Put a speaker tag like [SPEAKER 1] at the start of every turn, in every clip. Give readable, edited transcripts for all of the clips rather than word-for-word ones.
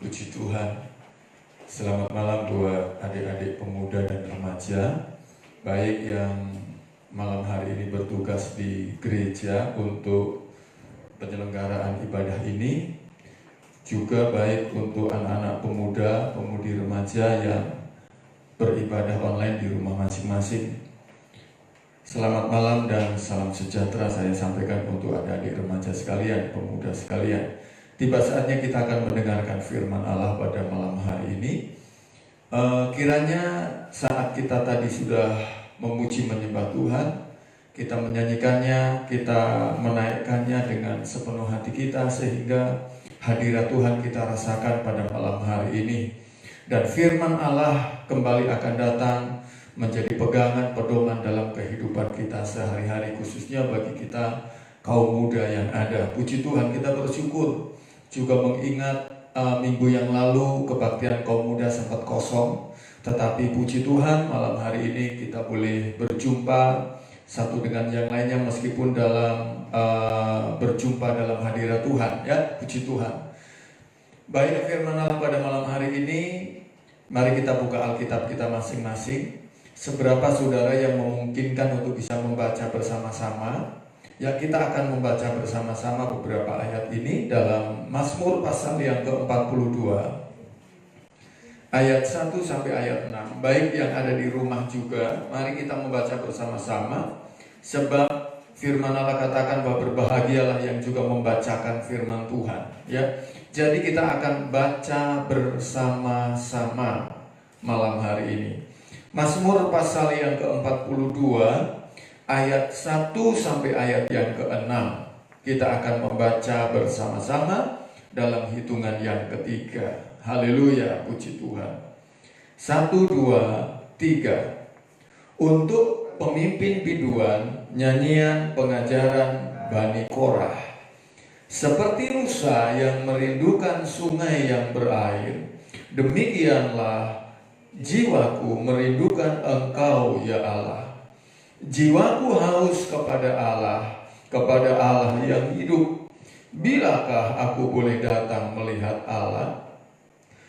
[SPEAKER 1] Puji Tuhan. Selamat malam buat adik-adik pemuda dan remaja, baik yang malam hari ini bertugas di gereja untuk penyelenggaraan ibadah ini, juga baik untuk anak-anak pemuda, pemudi remaja yang beribadah online di rumah masing-masing. Selamat malam dan salam sejahtera saya sampaikan untuk adik-adik remaja sekalian, pemuda sekalian. Tiba saatnya kita akan mendengarkan firman Allah pada malam hari ini. Kiranya saat kita tadi sudah memuji menyembah Tuhan, kita menyanyikannya, kita menaikkannya dengan sepenuh hati kita, sehingga hadirat Tuhan kita rasakan pada malam hari ini. Dan firman Allah kembali akan datang menjadi pegangan pedoman dalam kehidupan kita sehari-hari, khususnya bagi kita kaum muda yang ada. Puji Tuhan, kita bersyukur juga mengingat minggu yang lalu kebaktian kaum muda sempat kosong, tetapi puji Tuhan malam hari ini kita boleh berjumpa satu dengan yang lainnya meskipun dalam berjumpa dalam hadirat Tuhan, ya, puji Tuhan. Baik, firman Allah pada malam hari ini, mari kita buka Alkitab kita masing-masing. Seberapa saudara yang memungkinkan untuk bisa membaca bersama-sama? Ya, kita akan membaca bersama-sama beberapa ayat ini dalam Mazmur pasal yang ke-42 ayat 1 sampai ayat 6. Baik yang ada di rumah juga, mari kita membaca bersama-sama, sebab firman Allah katakan bahwa berbahagialah yang juga membacakan firman Tuhan, ya. Jadi kita akan baca bersama-sama malam hari ini. Mazmur pasal yang ke-42 ayat 1 sampai ayat yang ke-6. Kita akan membaca bersama-sama dalam hitungan yang ketiga. Haleluya, puji Tuhan. 1, 2, 3. Untuk pemimpin biduan, nyanyian pengajaran Bani Korah. Seperti rusa yang merindukan sungai yang berair, demikianlah jiwaku merindukan Engkau, ya Allah. Jiwaku haus kepada Allah yang hidup. Bilakah aku boleh datang melihat Allah?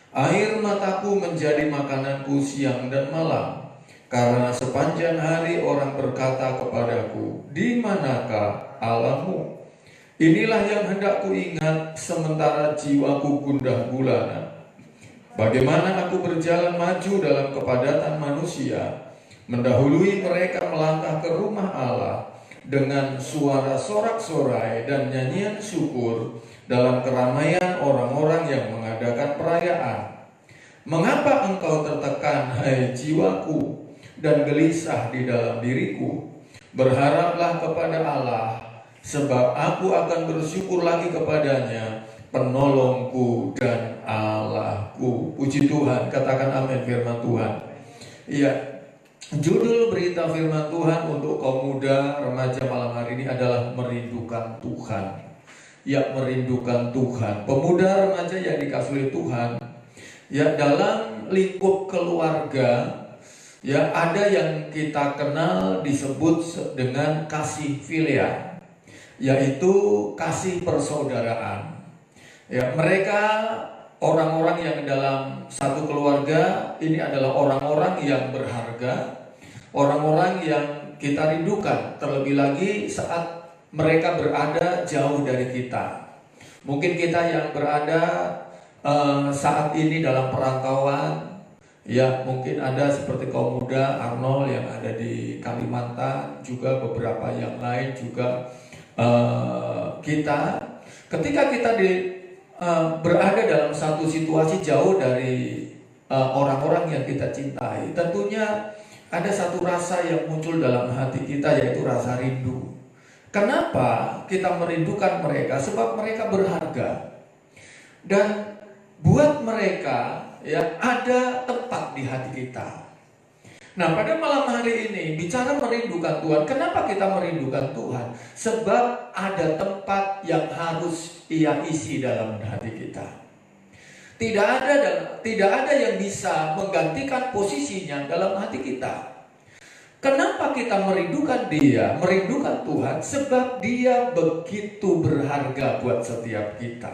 [SPEAKER 1] Air mataku menjadi makananku siang dan malam, karena sepanjang hari orang berkata kepadaku, di manakah Allahmu? Inilah yang hendak ku ingat sementara jiwaku gundah gulana. Bagaimana aku berjalan maju dalam kepadatan manusia, mendahului mereka melangkah ke rumah Allah dengan suara sorak-sorai dan nyanyian syukur dalam keramaian orang-orang yang mengadakan perayaan. Mengapa engkau tertekan, hai jiwaku, dan gelisah di dalam diriku? Berharaplah kepada Allah, sebab aku akan bersyukur lagi kepadanya, penolongku dan Allahku. Puji Tuhan, katakan amin firman Tuhan. Iya. Judul berita firman Tuhan untuk kaum muda remaja malam hari ini adalah merindukan Tuhan. Ya, merindukan Tuhan. Pemuda remaja yang dikasihi Tuhan, ya, dalam lingkup keluarga, ya, ada yang kita kenal disebut dengan kasih filial, yaitu kasih persaudaraan. Ya, mereka orang-orang yang dalam satu keluarga ini adalah orang-orang yang berharga, orang-orang yang kita rindukan, terlebih lagi saat mereka berada jauh dari kita. Mungkin kita yang berada saat ini dalam perantauan, ya, mungkin ada seperti kaum muda Arnold yang ada di Kalimantan, juga beberapa yang lain juga kita. Ketika kita berada dalam satu situasi jauh dari orang-orang yang kita cintai, tentunya ada satu rasa yang muncul dalam hati kita, yaitu rasa rindu. Kenapa kita merindukan mereka? Sebab mereka berharga, dan buat mereka, ya, ada tempat di hati kita. Nah, pada malam hari ini bicara merindukan Tuhan. Kenapa kita merindukan Tuhan? Sebab ada tempat yang harus Ia isi dalam hati kita. Tidak ada yang bisa menggantikan posisinya dalam hati kita. Kenapa kita merindukan Dia, merindukan Tuhan? Sebab Dia begitu berharga buat setiap kita.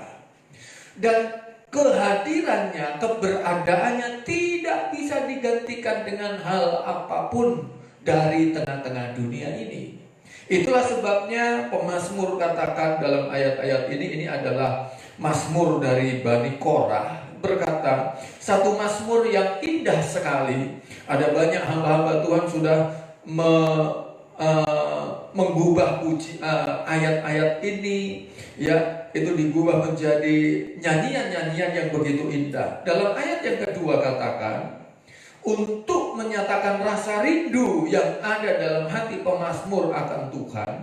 [SPEAKER 1] Dan kehadirannya, keberadaannya tidak bisa digantikan dengan hal apapun dari tengah-tengah dunia ini. Itulah sebabnya pemazmur katakan dalam ayat-ayat ini adalah mazmur dari Bani Korah, berkata, satu mazmur yang indah sekali. Ada banyak hamba-hamba Tuhan sudah menggubah ayat-ayat ini, ya, itu digubah menjadi nyanyian-nyanyian yang begitu indah. Dalam ayat yang kedua katakan, untuk menyatakan rasa rindu yang ada dalam hati pemazmur akan Tuhan.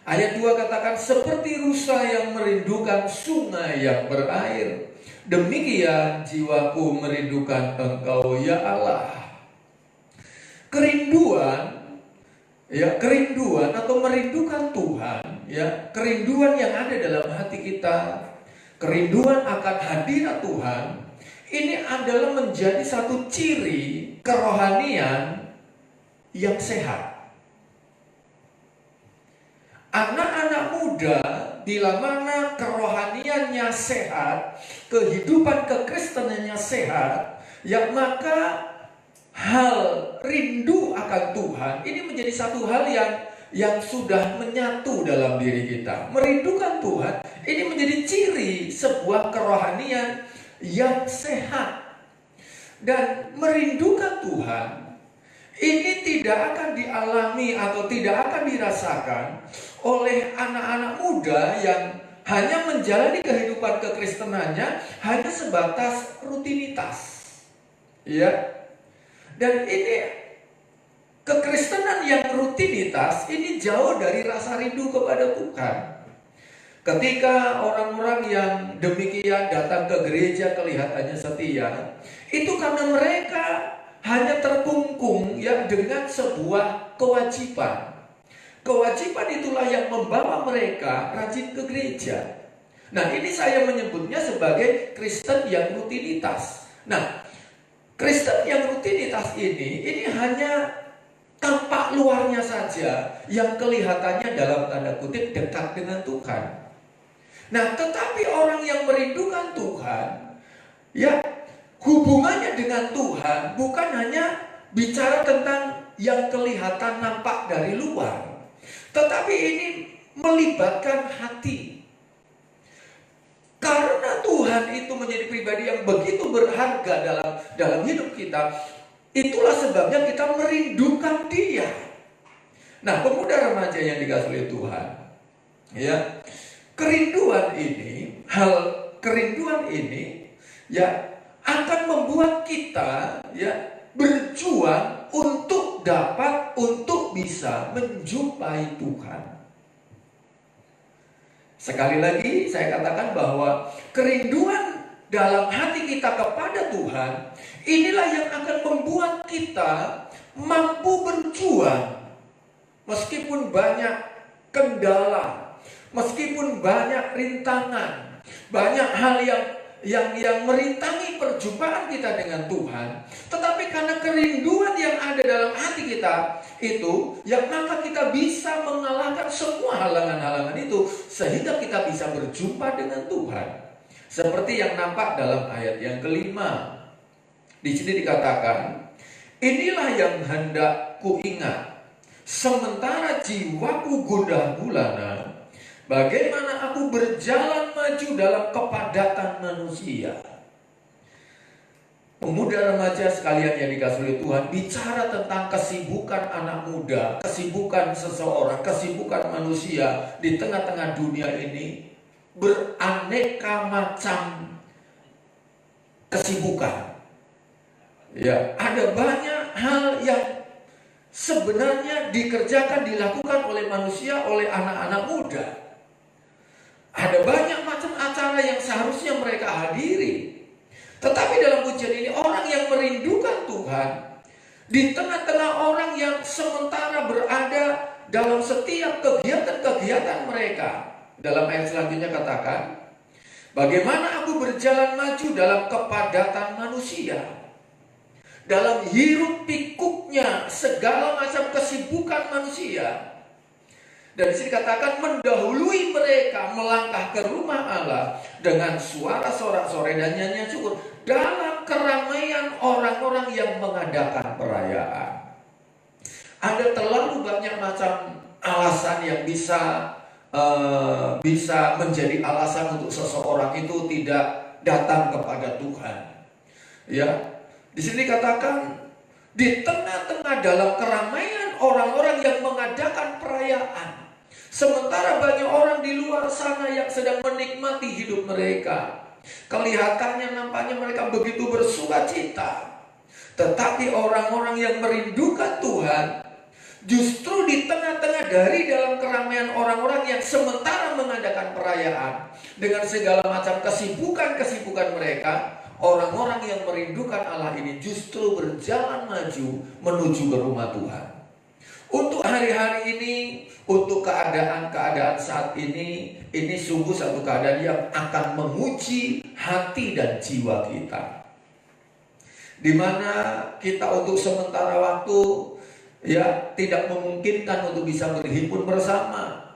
[SPEAKER 1] Ayat 2 katakan, seperti rusa yang merindukan sungai yang berair, demikian jiwaku merindukan Engkau ya Allah. Kerinduan atau merindukan Tuhan, ya, kerinduan yang ada dalam hati kita, kerinduan akan hadirat Tuhan, ini adalah menjadi satu ciri kerohanian yang sehat. Anak-anak muda bila mana kerohaniannya sehat, kehidupan kekristenannya sehat, ya, maka hal rindu akan Tuhan ini menjadi satu hal yang sudah menyatu dalam diri kita. Merindukan Tuhan ini menjadi ciri sebuah kerohanian yang sehat. Dan merindukan Tuhan ini tidak akan dialami atau tidak akan dirasakan oleh anak-anak muda yang hanya menjalani kehidupan kekristenannya hanya sebatas rutinitas, ya. Dan ini kekristenan yang rutinitas ini jauh dari rasa rindu kepada Tuhan. Ketika orang-orang yang demikian datang ke gereja kelihatannya setia, itu karena mereka hanya terkungkung, ya, dengan sebuah kewajiban. Kewajiban itulah yang membawa mereka rajin ke gereja. Nah, ini saya menyebutnya sebagai Kristen yang rutinitas. Nah, Kristen yang rutinitas ini hanya tampak luarnya saja yang kelihatannya dalam tanda kutip dekat dengan Tuhan. Nah, tetapi orang yang merindukan Tuhan, ya, hubungannya dengan Tuhan bukan hanya bicara tentang yang kelihatan nampak dari luar, tetapi ini melibatkan hati. Karena Tuhan itu menjadi pribadi yang begitu berharga dalam hidup kita, itulah sebabnya kita merindukan Dia. Nah, pemuda remaja yang dikasihi oleh Tuhan, ya, kerinduan ini, ya, akan membuat kita, ya, berjuang untuk bisa menjumpai Tuhan. Sekali lagi saya katakan bahwa kerinduan dalam hati kita kepada Tuhan inilah yang akan membuat kita mampu berjuang meskipun banyak kendala, meskipun banyak rintangan, banyak hal yang merintangi perjumpaan kita dengan Tuhan. Tetapi karena kerinduan yang ada dalam hati kita itu, ya, maka kita bisa mengalahkan semua halangan-halangan itu, sehingga kita bisa berjumpa dengan Tuhan. Seperti yang nampak dalam ayat yang kelima. Di sini dikatakan, inilah yang hendak kuingat, sementara jiwaku gundah gulana, bagaimana aku berjalan maju dalam kepadatan manusia. Pemuda remaja sekalian yang dikasihi oleh Tuhan, bicara tentang kesibukan anak muda, kesibukan seseorang, kesibukan manusia di tengah-tengah dunia ini, beraneka macam kesibukan. Ya, ada banyak hal yang sebenarnya dilakukan oleh manusia, oleh anak-anak muda. Ada banyak macam acara yang seharusnya mereka hadiri. Tetapi dalam ujian ini, orang yang merindukan Tuhan, di tengah-tengah orang yang sementara berada dalam setiap kegiatan-kegiatan mereka, dalam ayat selanjutnya katakan, bagaimana aku berjalan maju dalam kepadatan manusia, dalam hiruk pikuknya segala macam kesibukan manusia. Dan di sini katakan mendahului mereka melangkah ke rumah Allah dengan suara sorak-sorai dan nyanyian syukur dalam keramaian orang-orang yang mengadakan perayaan. Ada terlalu banyak macam alasan yang bisa menjadi alasan untuk seseorang itu tidak datang kepada Tuhan. Ya, di sini katakan di tengah-tengah dalam keramaian orang-orang yang mengadakan perayaan. Sementara banyak orang di luar sana yang sedang menikmati hidup mereka. Kelihatannya nampaknya mereka begitu bersukacita. Tetapi orang-orang yang merindukan Tuhan, justru di tengah-tengah dari dalam keramaian orang-orang yang sementara mengadakan perayaan, dengan segala macam kesibukan-kesibukan mereka, orang-orang yang merindukan Allah ini justru berjalan maju menuju ke rumah Tuhan. Untuk hari-hari ini, untuk keadaan-keadaan saat ini sungguh satu keadaan yang akan menguji hati dan jiwa kita. Di mana kita untuk sementara waktu tidak memungkinkan untuk bisa berhimpun bersama.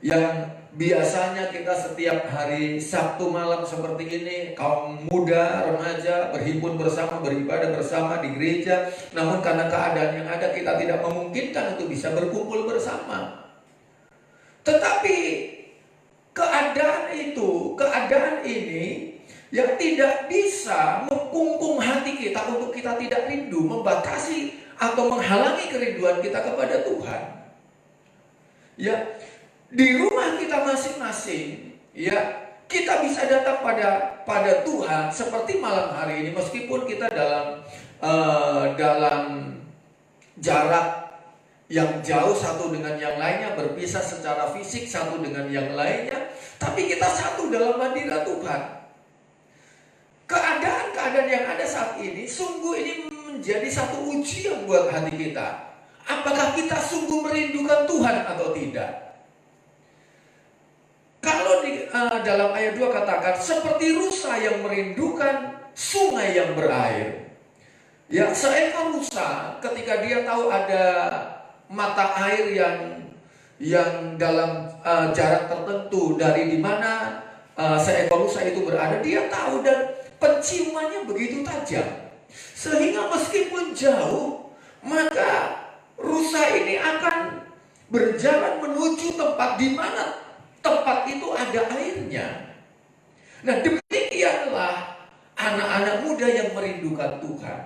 [SPEAKER 1] Yang biasanya kita setiap hari Sabtu malam seperti ini, kaum muda, remaja berhimpun bersama, beribadah bersama di gereja. Namun karena keadaan yang ada, kita tidak memungkinkan untuk bisa berkumpul bersama. Tetapi keadaan ini yang tidak bisa mengkungkung hati kita untuk kita tidak rindu, membatasi atau menghalangi kerinduan kita kepada Tuhan. Ya, di rumah kita masing-masing, kita bisa datang pada Tuhan seperti malam hari ini, meskipun kita dalam jarak yang jauh satu dengan yang lainnya, berpisah secara fisik satu dengan yang lainnya, tapi kita satu dalam hadirat Tuhan. Keadaan-keadaan yang ada saat ini sungguh ini menjadi satu ujian buat hati kita. Apakah kita sungguh merindukan Tuhan atau tidak? Kalau dalam ayat 2 katakan seperti rusa yang merindukan sungai yang berair. Ya, seekor rusa ketika dia tahu ada mata air yang dalam jarak tertentu dari di mana seekor rusa itu berada, dia tahu dan penciumannya begitu tajam. Sehingga meskipun jauh, maka rusa ini akan berjalan menuju tempat di mana tempat itu ada airnya. Nah, demikianlah anak-anak muda yang merindukan Tuhan.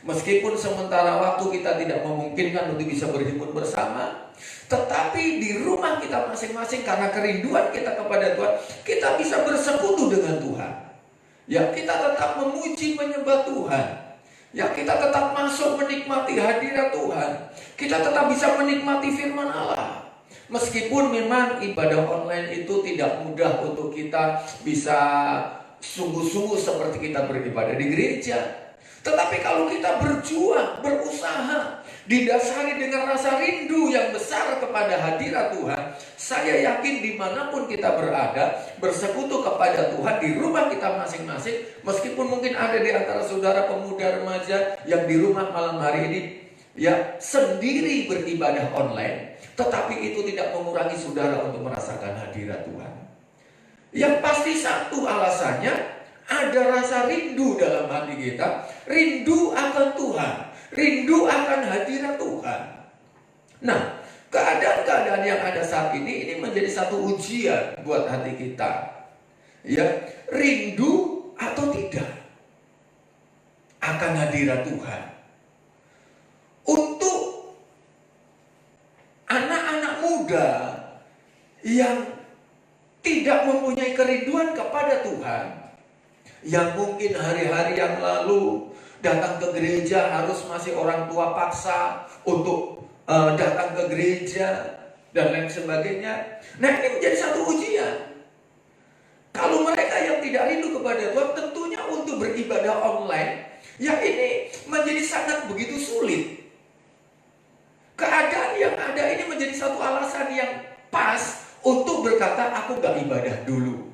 [SPEAKER 1] Meskipun sementara waktu kita tidak memungkinkan untuk bisa berhimpun bersama, tetapi di rumah kita masing-masing karena kerinduan kita kepada Tuhan, kita bisa bersekutu dengan Tuhan. Ya, kita tetap memuji menyembah Tuhan. Ya, kita tetap masuk menikmati hadirat Tuhan. Kita tetap bisa menikmati firman Allah. Meskipun memang ibadah online itu tidak mudah untuk kita bisa sungguh-sungguh seperti kita beribadah di gereja. Tetapi kalau kita berjuang, berusaha, didasari dengan rasa rindu yang besar kepada hadirat Tuhan, saya yakin dimanapun kita berada, bersekutu kepada Tuhan di rumah kita masing-masing. Meskipun mungkin ada di antara saudara pemuda remaja yang di rumah malam hari ini sendiri beribadah online, tetapi itu tidak mengurangi saudara untuk merasakan hadirat Tuhan. Yang pasti satu alasannya, ada rasa rindu dalam hati kita, rindu akan Tuhan, rindu akan hadirat Tuhan. Nah, keadaan-keadaan yang ada saat ini menjadi satu ujian buat hati kita. Ya, rindu atau tidak akan hadirat Tuhan. Untuk anak-anak muda yang tidak mempunyai kerinduan kepada Tuhan, yang mungkin hari-hari yang lalu datang ke gereja harus masih orang tua paksa untuk datang ke gereja dan lain sebagainya. Nah, ini menjadi satu ujian. Kalau mereka yang tidak rindu kepada Tuhan, tentunya untuk beribadah online, ini menjadi sangat begitu sulit. Keadaan yang ada ini menjadi satu alasan yang pas untuk berkata, aku gak ibadah dulu.